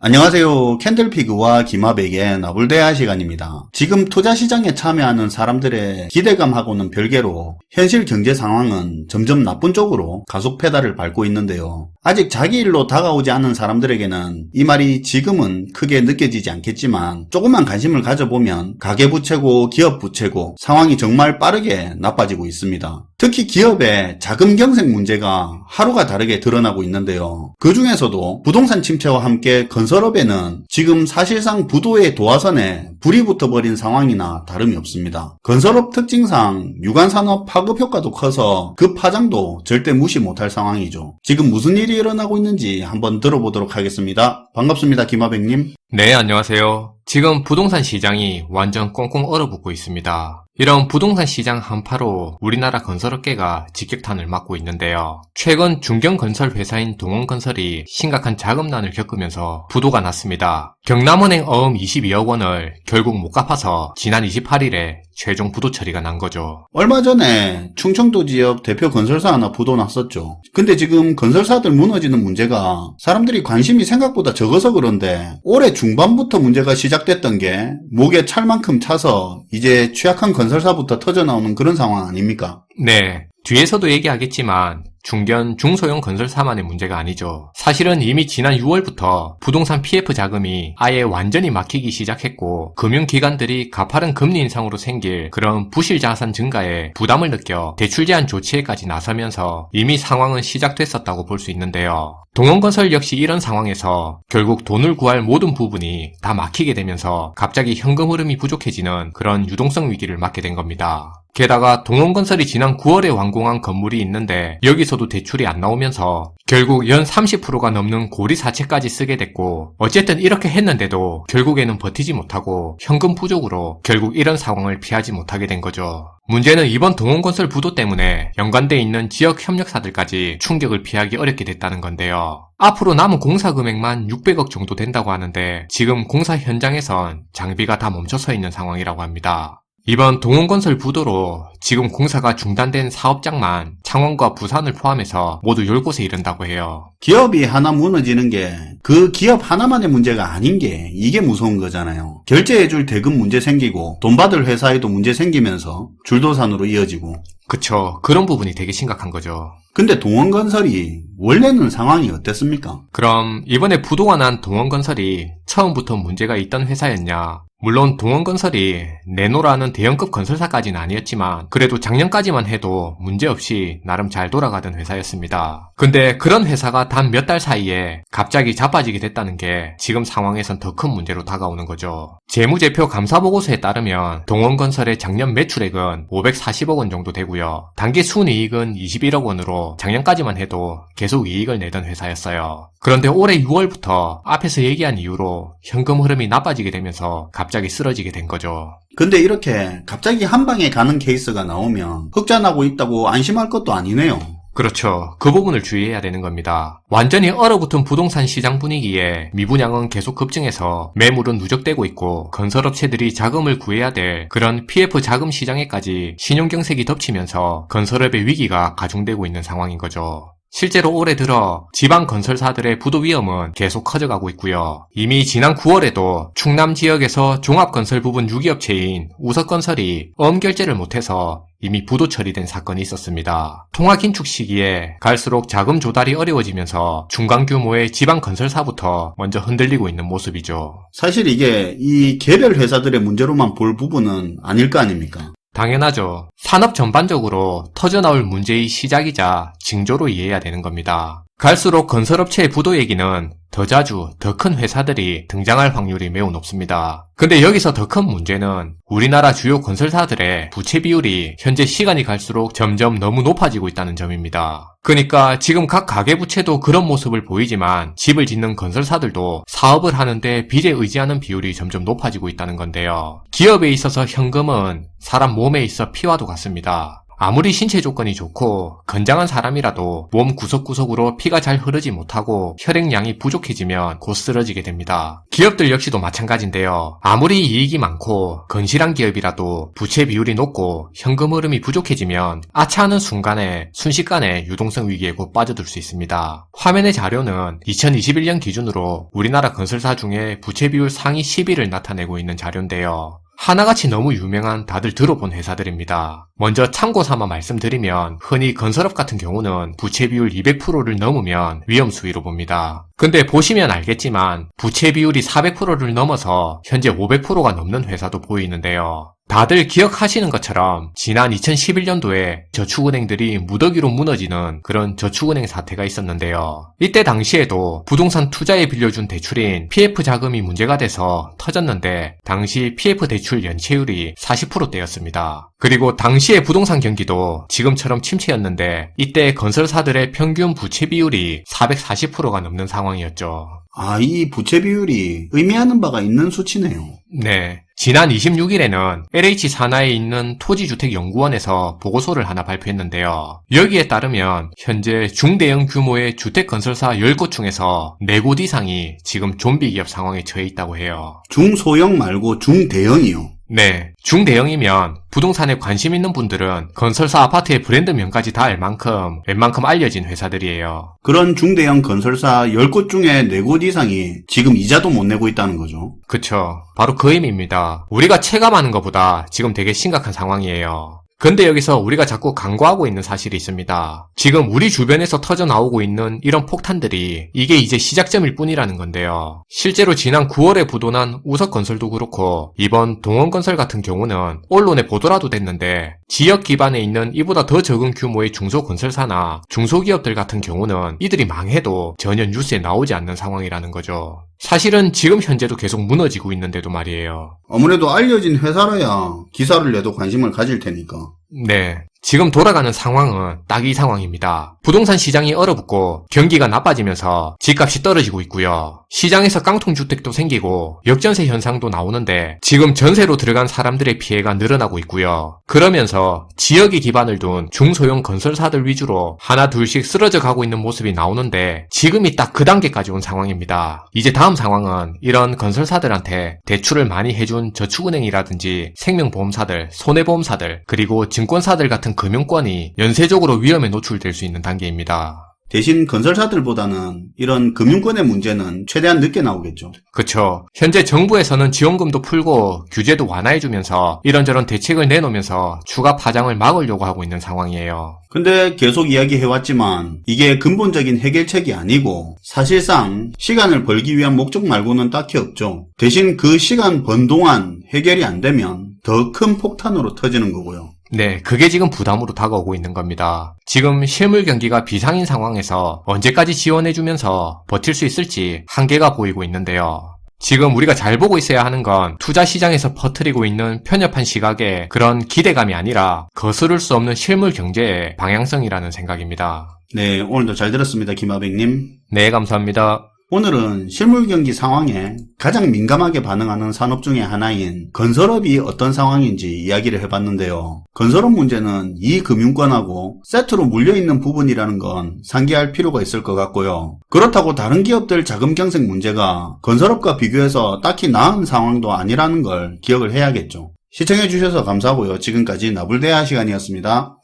안녕하세요. 캔들피그와 김하백의 나불대화 시간입니다. 지금 투자시장에 참여하는 사람들의 기대감하고는 별개로 현실 경제 상황은 점점 나쁜 쪽으로 가속 페달을 밟고 있는데요. 아직 자기 일로 다가오지 않은 사람들에게는 이 말이 지금은 크게 느껴지지 않겠지만 조금만 관심을 가져보면 가계부채고 기업부채고 상황이 정말 빠르게 나빠지고 있습니다. 특히 기업의 자금 경색 문제가 하루가 다르게 드러나고 있는데요. 그 중에서도 부동산 침체와 함께 건설업에는 지금 사실상 부도의 도화선에 불이 붙어버린 상황이나 다름이 없습니다. 건설업 특징상 유관산업 파급 효과도 커서 그 파장도 절대 무시 못할 상황이죠. 지금 무슨 일이 일어나고 있는지 한번 들어보도록 하겠습니다. 반갑습니다. 김하백님. 네, 안녕하세요. 지금 부동산 시장이 완전 꽁꽁 얼어붙고 있습니다. 이런 부동산 시장 한파로 우리나라 건설업계가 직격탄을 맞고 있는데요. 최근 중견건설 회사인 동원건설이 심각한 자금난을 겪으면서 부도가 났습니다. 경남은행 어음 22억 원을 결국 못 갚아서 지난 28일에 최종 부도 처리가 난 거죠. 얼마 전에 충청도 지역 대표 건설사 하나 부도 났었죠. 근데 지금 건설사들 무너지는 문제가 사람들이 관심이 생각보다 적어서 그런데 올해 중반부터 문제가 시작됐던 게 목에 찰만큼 차서 이제 취약한 건설사부터 터져나오는 그런 상황 아닙니까? 네, 뒤에서도 얘기하겠지만 중견, 중소형 건설사만의 문제가 아니죠. 사실은 이미 지난 6월부터 부동산 PF 자금이 아예 완전히 막히기 시작했고 금융기관들이 가파른 금리 인상으로 생길 그런 부실 자산 증가에 부담을 느껴 대출 제한 조치에까지 나서면서 이미 상황은 시작됐었다고 볼 수 있는데요. 동원건설 역시 이런 상황에서 결국 돈을 구할 모든 부분이 다 막히게 되면서 갑자기 현금 흐름이 부족해지는 그런 유동성 위기를 맞게 된 겁니다. 게다가 동원건설이 지난 9월에 완공한 건물이 있는데 여기서도 대출이 안 나오면서 결국 연 30%가 넘는 고리사채까지 쓰게 됐고 어쨌든 이렇게 했는데도 결국에는 버티지 못하고 현금 부족으로 결국 이런 상황을 피하지 못하게 된 거죠. 문제는 이번 동원건설 부도 때문에 연관돼 있는 지역 협력사들까지 충격을 피하기 어렵게 됐다는 건데요. 앞으로 남은 공사 금액만 600억 정도 된다고 하는데 지금 공사 현장에선 장비가 다 멈춰서 있는 상황이라고 합니다. 이번 동원건설 부도로 지금 공사가 중단된 사업장만 창원과 부산을 포함해서 모두 10곳에 이른다고 해요. 기업이 하나 무너지는 게 그 기업 하나만의 문제가 아닌 게 이게 무서운 거잖아요. 결제해줄 대금 문제 생기고 돈 받을 회사에도 문제 생기면서 줄도산으로 이어지고. 그쵸. 그런 부분이 되게 심각한 거죠. 근데 동원건설이 원래는 상황이 어땠습니까? 그럼 이번에 부도가 난 동원건설이 처음부터 문제가 있던 회사였냐? 물론 동원건설이 내노라는 대형급 건설사까지는 아니었지만 그래도 작년까지만 해도 문제없이 나름 잘 돌아가던 회사였습니다. 근데 그런 회사가 단 몇 달 사이에 갑자기 자빠지게 됐다는 게 지금 상황에선 더 큰 문제로 다가오는 거죠. 재무제표 감사보고서에 따르면 동원건설의 작년 매출액은 540억 원 정도 되고요. 단기 순이익은 21억 원으로 작년까지만 해도 계속 이익을 내던 회사였어요. 그런데 올해 6월부터 앞에서 얘기한 이유로 현금 흐름이 나빠지게 되면서 갑자기 쓰러지게 된 거죠. 근데 이렇게 갑자기 한 방에 가는 케이스가 나오면 흑자나고 있다고 안심할 것도 아니네요. 그렇죠. 그 부분을 주의해야 되는 겁니다. 완전히 얼어붙은 부동산 시장 분위기에 미분양은 계속 급증해서 매물은 누적되고 있고 건설업체들이 자금을 구해야 될 그런 PF 자금 시장에까지 신용경색이 덮치면서 건설업의 위기가 가중되고 있는 상황인 거죠. 실제로 올해 들어 지방 건설사들의 부도 위험은 계속 커져가고 있고요. 이미 지난 9월에도 충남 지역에서 종합건설 부분 유기업체인 우석건설이 어음결제를 못해서 이미 부도 처리된 사건이 있었습니다. 통화 긴축 시기에 갈수록 자금 조달이 어려워지면서 중간 규모의 지방 건설사부터 먼저 흔들리고 있는 모습이죠. 사실 이게 이 개별 회사들의 문제로만 볼 부분은 아닐 거 아닙니까? 당연하죠. 산업 전반적으로 터져나올 문제의 시작이자 징조로 이해해야 되는 겁니다. 갈수록 건설업체의 부도 얘기는 더 자주 더 큰 회사들이 등장할 확률이 매우 높습니다. 근데 여기서 더 큰 문제는 우리나라 주요 건설사들의 부채 비율이 현재 시간이 갈수록 점점 너무 높아지고 있다는 점입니다. 그러니까 지금 각 가계부채도 그런 모습을 보이지만 집을 짓는 건설사들도 사업을 하는데 빚에 의지하는 비율이 점점 높아지고 있다는 건데요. 기업에 있어서 현금은 사람 몸에 있어 피와도 같습니다. 아무리 신체 조건이 좋고 건장한 사람이라도 몸 구석구석으로 피가 잘 흐르지 못하고 혈액량이 부족해지면 곧 쓰러지게 됩니다. 기업들 역시도 마찬가지인데요. 아무리 이익이 많고 건실한 기업이라도 부채 비율이 높고 현금 흐름이 부족해지면 아차하는 순식간에 유동성 위기에 곧 빠져들 수 있습니다. 화면의 자료는 2021년 기준으로 우리나라 건설사 중에 부채 비율 상위 10위를 나타내고 있는 자료인데요. 하나같이 너무 유명한 다들 들어본 회사들입니다. 먼저 참고 삼아 말씀드리면 흔히 건설업 같은 경우는 부채 비율 200%를 넘으면 위험 수위로 봅니다. 근데 보시면 알겠지만 부채 비율이 400%를 넘어서 현재 500%가 넘는 회사도 보이는데요. 다들 기억하시는 것처럼 지난 2011년도에 저축은행들이 무더기로 무너지는 그런 저축은행 사태가 있었는데요. 이때 당시에도 부동산 투자에 빌려준 대출인 PF 자금이 문제가 돼서 터졌는데 당시 PF 대출 연체율이 40%대였습니다. 그리고 당시의 부동산 경기도 지금처럼 침체였는데 이때 건설사들의 평균 부채 비율이 440%가 넘는 상황이었죠. 이 부채 비율이 의미하는 바가 있는 수치네요. 네. 지난 26일에는 LH 산하에 있는 토지주택연구원에서 보고서를 하나 발표했는데요. 여기에 따르면 현재 중대형 규모의 주택건설사 10곳 중에서 4곳 이상이 지금 좀비 기업 상황에 처해 있다고 해요. 중소형 말고 중대형이요. 네, 중대형이면 부동산에 관심 있는 분들은 건설사 아파트의 브랜드명까지 다 알 만큼 웬만큼 알려진 회사들이에요. 그런 중대형 건설사 10곳 중에 4곳 이상이 지금 이자도 못 내고 있다는 거죠. 그쵸. 바로 그 의미입니다. 우리가 체감하는 것보다 지금 되게 심각한 상황이에요. 근데 여기서 우리가 자꾸 간과하고 있는 사실이 있습니다. 지금 우리 주변에서 터져 나오고 있는 이런 폭탄들이 이게 이제 시작점일 뿐이라는 건데요. 실제로 지난 9월에 부도난 우석건설도 그렇고 이번 동원건설 같은 경우는 언론에 보도라도 됐는데 지역 기반에 있는 이보다 더 적은 규모의 중소건설사나 중소기업들 같은 경우는 이들이 망해도 전혀 뉴스에 나오지 않는 상황이라는 거죠. 사실은 지금 현재도 계속 무너지고 있는데도 말이에요. 아무래도 알려진 회사라야 기사를 내도 관심을 가질 테니까. 네. 지금 돌아가는 상황은 딱 이 상황입니다. 부동산 시장이 얼어붙고 경기가 나빠지면서 집값이 떨어지고 있고요. 시장에서 깡통주택도 생기고 역전세 현상도 나오는데 지금 전세로 들어간 사람들의 피해가 늘어나고 있고요. 그러면서 지역에 기반을 둔 중소형 건설사들 위주로 하나 둘씩 쓰러져 가고 있는 모습이 나오는데 지금이 딱 그 단계까지 온 상황입니다. 이제 다음 상황은 이런 건설사들한테 대출을 많이 해준 저축은행이라든지 생명보험사들, 손해보험사들, 그리고 증권사들 같은 금융권이 연쇄적으로 위험에 노출될 수 있는 단계입니다. 대신 건설사들보다는 이런 금융권의 문제는 최대한 늦게 나오겠죠. 그쵸. 현재 정부에서는 지원금도 풀고 규제도 완화해주면서 이런저런 대책을 내놓으면서 추가 파장을 막으려고 하고 있는 상황이에요. 근데 계속 이야기해왔지만 이게 근본적인 해결책이 아니고 사실상 시간을 벌기 위한 목적 말고는 딱히 없죠. 대신 그 시간 번 동안 해결이 안 되면 더 큰 폭탄으로 터지는 거고요. 네, 그게 지금 부담으로 다가오고 있는 겁니다. 지금 실물 경기가 비상인 상황에서 언제까지 지원해주면서 버틸 수 있을지 한계가 보이고 있는데요. 지금 우리가 잘 보고 있어야 하는 건 투자 시장에서 퍼뜨리고 있는 편협한 시각의 그런 기대감이 아니라 거스를 수 없는 실물 경제의 방향성이라는 생각입니다. 네, 오늘도 잘 들었습니다. 김하백님. 네, 감사합니다. 오늘은 실물 경기 상황에 가장 민감하게 반응하는 산업 중에 하나인 건설업이 어떤 상황인지 이야기를 해봤는데요. 건설업 문제는 이 금융권하고 세트로 물려있는 부분이라는 건 상기할 필요가 있을 것 같고요. 그렇다고 다른 기업들 자금 경색 문제가 건설업과 비교해서 딱히 나은 상황도 아니라는 걸 기억을 해야겠죠. 시청해주셔서 감사하고요. 지금까지 나불대화 시간이었습니다.